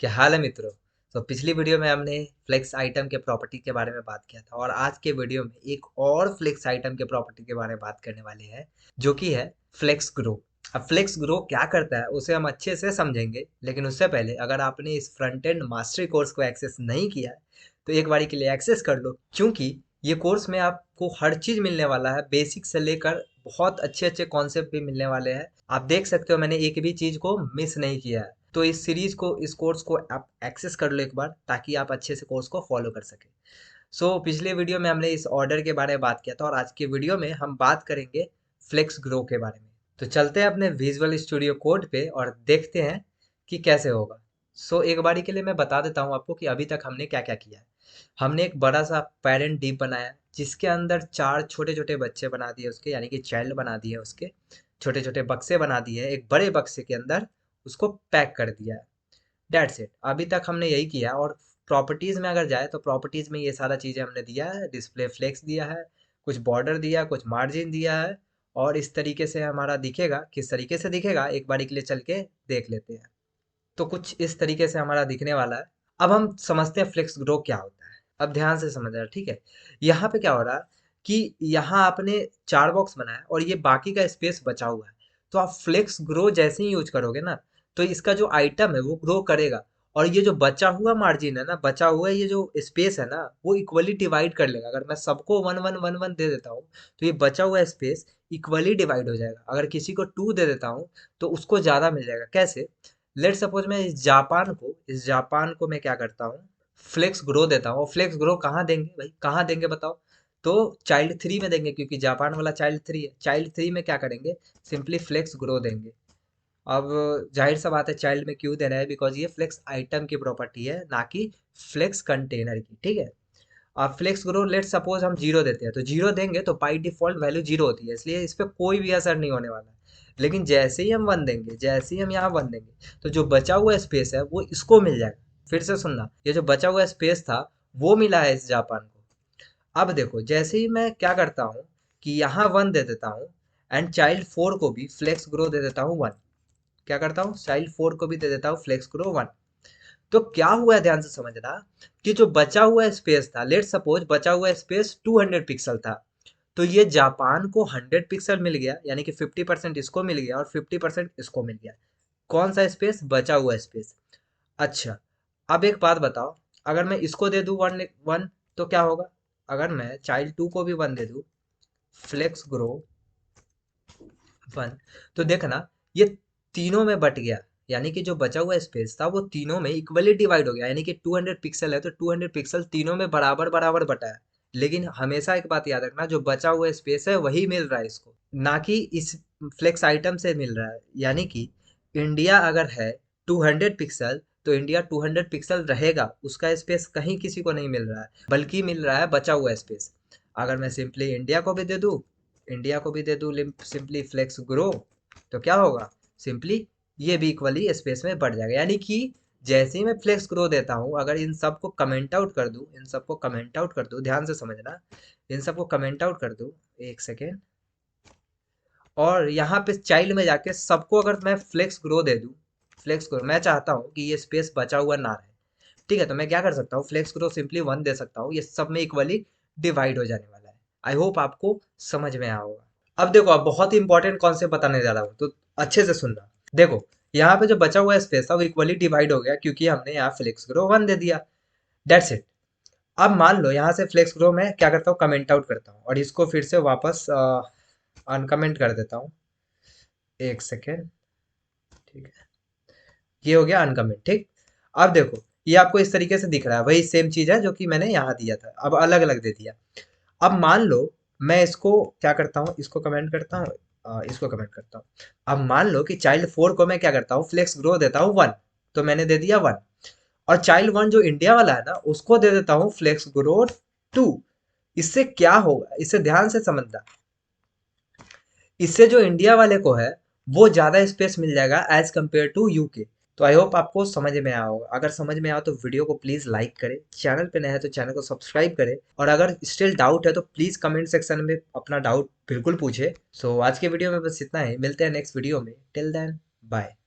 क्या हाल है मित्रों। तो पिछली वीडियो में हमने फ्लेक्स आइटम के प्रॉपर्टी के बारे में बात किया था और आज के वीडियो में एक और फ्लेक्स आइटम के प्रॉपर्टी के बारे में बात करने वाले हैं, जो कि है फ्लेक्स ग्रो। अब फ्लेक्स ग्रो क्या करता है उसे हम अच्छे से समझेंगे, लेकिन उससे पहले अगर आपने इस फ्रंट एंड मास्टरी कोर्स को एक्सेस नहीं किया है तो एक बारी के लिए एक्सेस कर लो, क्योंकि ये कोर्स में आपको हर चीज मिलने वाला है, बेसिक से लेकर बहुत अच्छे अच्छे कॉन्सेप्ट भी मिलने वाले हैं। आप देख सकते हो मैंने एक भी चीज को मिस नहीं किया है। तो इस सीरीज को, इस कोर्स को आप एक्सेस कर लो एक बार, ताकि आप अच्छे से कोर्स को फॉलो कर सके। पिछले वीडियो में हमने इस ऑर्डर के बारे में बात किया था और आज के वीडियो में हम बात करेंगे फ्लेक्स ग्रो के बारे में। तो चलते हैं अपने विजुअल स्टूडियो कोड पे और देखते हैं कि कैसे होगा। एक बारी के लिए मैं बता देता हूँ आपको कि अभी तक हमने क्या क्या किया है। हमने एक बड़ा सा पेरेंट डिव बनाया, जिसके अंदर 4 छोटे-छोटे बच्चे बना दिए उसके, यानी कि चाइल्ड बना दिए उसके। छोटे-छोटे बक्से बना दिए, एक बड़े बक्से के अंदर उसको पैक कर दिया है। That's it. अभी तक हमने यही किया। और प्रॉपर्टीज़ में अगर जाए तो प्रॉपर्टीज़ में ये सारा चीज़ें हमने दिया है, डिस्प्ले फ्लेक्स दिया है, कुछ बॉर्डर दिया, कुछ मार्जिन दिया है। और इस तरीके से हमारा दिखेगा, किस तरीके से दिखेगा एक बारी के लिए चल के देख लेते हैं। तो कुछ इस तरीके से हमारा दिखने वाला है। अब हम समझते हैं फ्लेक्स ग्रो क्या होता है। अब ध्यान से समझना, ठीक है। यहाँ पे क्या हो रहा है कि यहाँ आपने 4 बॉक्स बनाया है और ये बाकी का स्पेस बचा हुआ है। तो आप फ्लेक्स ग्रो जैसे ही यूज करोगे ना, तो इसका जो आइटम है वो ग्रो करेगा। और ये जो बचा हुआ मार्जिन है ना, बचा हुआ ये जो स्पेस है ना, वो इक्वली डिवाइड कर लेगा। अगर मैं सबको 1 1 1 1 दे देता हूँ तो ये बचा हुआ स्पेस इक्वली डिवाइड हो जाएगा। अगर किसी को 2 दे देता हूँ तो उसको ज़्यादा मिल जाएगा। कैसे? लेट सपोज मैं इस जापान को मैं क्या करता हूँ, फ्लेक्स ग्रो देता हूँ। और फ्लेक्स ग्रो कहाँ देंगे भाई, कहाँ देंगे बताओ? तो चाइल्ड 3 में देंगे, क्योंकि जापान वाला चाइल्ड 3 है। चाइल्ड 3 में क्या करेंगे, सिंपली फ्लेक्स ग्रो देंगे। अब जाहिर सा बात है चाइल्ड में क्यों देना है, बिकॉज ये फ्लेक्स आइटम की प्रॉपर्टी है, ना कि फ्लेक्स कंटेनर की, ठीक है। अब फ्लेक्स ग्रो लेट सपोज हम 0 देते हैं, तो 0 देंगे तो बाई डिफ़ॉल्ट वैल्यू 0 होती है, इसलिए इस पे कोई भी असर नहीं होने वाला है। लेकिन जैसे ही हम 1 देंगे, जैसे ही हम यहाँ 1 देंगे, तो जो बचा हुआ स्पेस है वो इसको मिल जाएगा। फिर से सुनना, ये जो बचा हुआ स्पेस था वो मिला है इस जापान को। अब देखो, जैसे ही मैं क्या करता हूँ कि यहाँ 1 दे देता हूँ एंड चाइल्ड 4 को भी फ्लेक्स ग्रो दे देता हूँ 1। क्या करता हूँ, चाइल्ड 4 को भी दे देता हूँ फ्लेक्स ग्रो 1। तो क्या हुआ है, ध्यान से समझना, कि जो बचा हुआ स्पेस था, लेट सपोज बचा हुआ स्पेस 200 पिक्सल था, तो ये जापान को 100 पिक्सल मिल गया, यानी कि 50% इसको मिल गया और 50% इसको मिल गया। कौन सा स्पेस? बचा हुआ स्पेस। अच्छा, अब एक बात बताओ, अगर मैं इसको दे दूं 1 1, तो क्या होगा? अगर मैं चाइल्ड 2 को भी 1 दे दूं, फ्लेक्स ग्रो 1, तो देखना ये तीनों में बट गया। यानी कि जो बचा हुआ स्पेस था वो तीनों में इक्वली डिवाइड हो गया, यानी कि 200 पिक्सल है तो 200 पिक्सल तीनों में बराबर बराबर बटा है। लेकिन हमेशा एक बात याद रखना, जो बचा हुआ स्पेस है वही मिल रहा है इसको, ना कि इस फ्लेक्स आइटम से मिल रहा है। यानी कि इंडिया अगर है 200 पिक्सल, तो इंडिया 200 पिक्सल रहेगा, उसका स्पेस कहीं किसी को नहीं मिल रहा है, बल्कि मिल रहा है बचा हुआ स्पेस। अगर मैं सिंपली इंडिया को भी दे दूं, सिंपली फ्लेक्स ग्रो, तो क्या होगा, सिंपली ये भी इक्वली स्पेस में बढ़ जाएगा। यानी कि जैसे ही मैं फ्लेक्स ग्रो देता हूँ, अगर इन सबको कमेंट आउट कर दूं, ध्यान से समझना, इन सबको कमेंट आउट कर दूं, एक सेकेंड, और यहाँ पे चाइल्ड में जाके सबको अगर मैं फ्लेक्स ग्रो दे दूं, फ्लेक्स ग्रो मैं चाहता हूँ कि ये स्पेस बचा हुआ ना रहे, ठीक है, तो मैं क्या कर सकता हूँ, फ्लेक्स ग्रो सिंपली 1 दे सकता हूँ, ये सब में इक्वली डिवाइड हो जाने वाला है। आई होप आपको समझ में आया होगा। अब देखो, अब बहुत ही इंपॉर्टेंट कॉन्सेप्ट बताने जा रहा हूँ, तो अच्छे से सुनना। देखो, यहाँ पे जो बचा हुआ स्पेस था वो इक्वली डिवाइड हो गया, क्योंकि हमने यहाँ फ्लेक्स ग्रो 1 दे दिया। That's it. अब मान लो यहाँ से फ्लेक्स ग्रो में क्या करता हूँ, कमेंट आउट करता हूँ और इसको फिर से वापस अनकमेंट कर देता हूँ। एक सेकेंड, ठीक है, ये हो गया अनकमेंट, ठीक। अब देखो, ये आपको इस तरीके से दिख रहा है, वही सेम चीज है जो कि मैंने यहाँ दिया था, अब अलग अलग दे दिया। अब मान लो मैं इसको क्या करता हूँ, इसको कमेंट करता हूँ, इसको कमेंट करता हूँ। अब मान लो कि चाइल्ड 4 को मैं क्या करता हूँ, फ्लेक्स ग्रो देता हूँ 1, तो मैंने दे दिया 1। और चाइल्ड 1 जो इंडिया वाला है ना, उसको दे देता हूँ फ्लेक्स ग्रो 2। इससे क्या होगा, इसे ध्यान से समझना, इससे जो इंडिया वाले को है वो ज्यादा स्पेस मिल जाएगा एज कम्पेयर टू यूके। तो आई होप आपको समझ में आया होगा। अगर समझ में आया तो वीडियो को प्लीज लाइक करें, चैनल पे नया है तो चैनल को सब्सक्राइब करें, और अगर स्टिल डाउट है तो प्लीज कमेंट सेक्शन में अपना डाउट बिल्कुल पूछे। आज के वीडियो में बस इतना ही, मिलते हैं नेक्स्ट वीडियो में। Till then, bye.